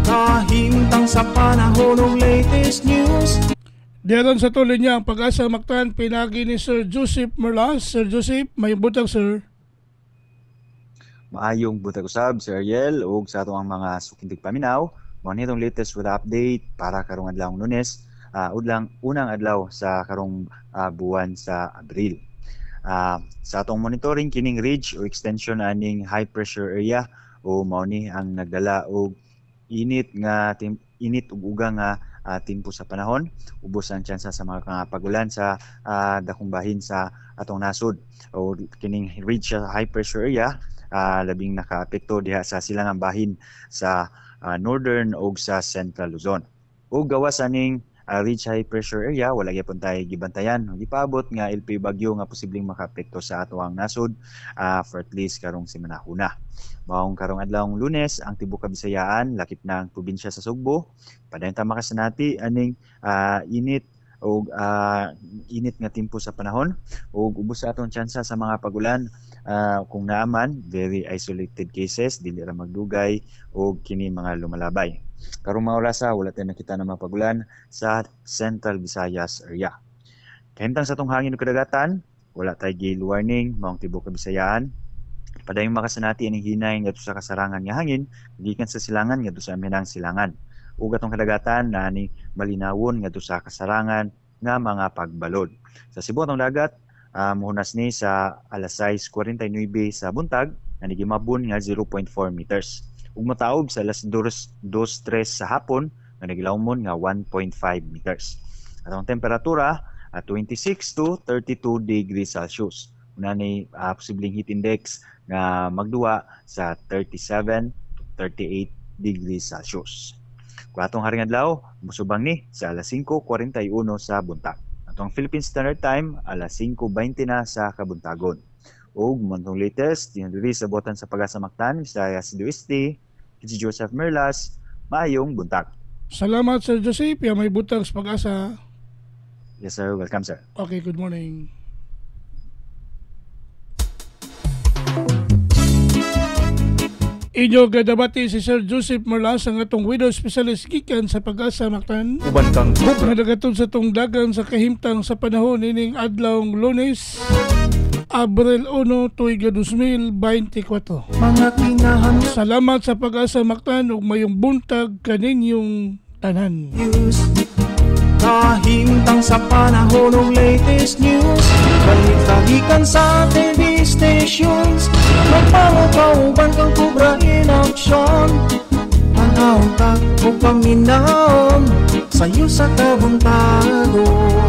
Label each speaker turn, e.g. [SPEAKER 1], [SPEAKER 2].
[SPEAKER 1] Kahimtang sa panahon ng latest news.
[SPEAKER 2] Diyan sa tuloy niya ang Pag-asa Mactan, pinagi ni Sir Joseph Merlas. Sir Joseph, may butang sir.
[SPEAKER 3] Maayong butag usab Sir Ariel ug sa atong mga sukintig paminaw. Mao ni itong latest with update para karong adlawng Lunes, unang adlaw sa karong buwan sa Abril. Sa atong monitoring kining ridge o extension aning high pressure area o mao ni ang nagdala og init ug uga nga timpo sa panahon, ubos ang tsansa sa mga pagulan sa dakong bahin sa atong nasod. O kining ridge sa high pressure area labing nakaapekto diha sa silangang bahin sa northern ug sa central Luzon. Ug gawas aning ridge high pressure area, wala gyapon tay gibantayan o gipaabot nga LP bagyo nga posibleng makaapekto sa atoang nasod for at least karong semanahuna. Maong karong adlawng Lunes, ang tibuok Kabisayaan lakip na ang probinsya sa Sugbo. Padayon ta makasanati aning init o init nga timpo sa panahon ug ubos sa atong tsansa sa mga pagulan. Kung naaman, very isolated cases, dili ra magdugay o kini mga lumalabay. Karong mga orasa, wala tayong nakita na mga pagulan sa Central Visayas area. Kahimtang sa itong hangin o kadagatan, wala tayong gale warning, maong tibuok Kabisayaan. Padayong makasanati aning hinay nga sa kasarangan nga hangin, gikan sa silangan nga sa aminang silangan. Ug atong kadagatan na ni malinawon nga sa kasarangan nga mga pagbalod. Sa Cebu atong dagat, muhunas ni sa alas 6:49 sa buntag na nagimabon nga 0.4 meters. Ug mataob sa alas 2:03 sa hapon nga nagilawmon nga 1.5 meters. Atong temperatura 26 to 32 degrees Celsius. Una ni posibleng heat index nga magduwa sa 37 to 38 degrees Celsius. Kung atong haring adlaw, musubang ni sa alas 5:41 sa buntag. Atong Philippine Standard Time, alas 5:20 na sa kabuntagon. Ug montong latest, dinadiri sa botan sa Pag-asa Mactan, Visayas do Este, si Joseph Merlas, maayong buntag.
[SPEAKER 2] Salamat Sir Joseph, may butang sa Pag-asa.
[SPEAKER 3] Yes sir, welcome sir.
[SPEAKER 2] Okay, good morning. Inyo gadabati si Sir Joseph Merlas ang atong widow specialist gikan sa Pag-asa Mactan.
[SPEAKER 3] Uban kang
[SPEAKER 2] nadagatod sa tong dagan sa kahimtang sa panahon ining adlawng Lunes, Abril 1, tuiga 2024.
[SPEAKER 1] Mga kinahan
[SPEAKER 2] Salamat sa Pag-asa Mactan ug mayong buntag kaninyong tanan.
[SPEAKER 1] news. Kahimtang sa panahon ng latest news. Balik-balikan sa TV stations. Magpangupauban kang kubra in action. Panahon ta o paminaon sa'yo sa kabuntagon.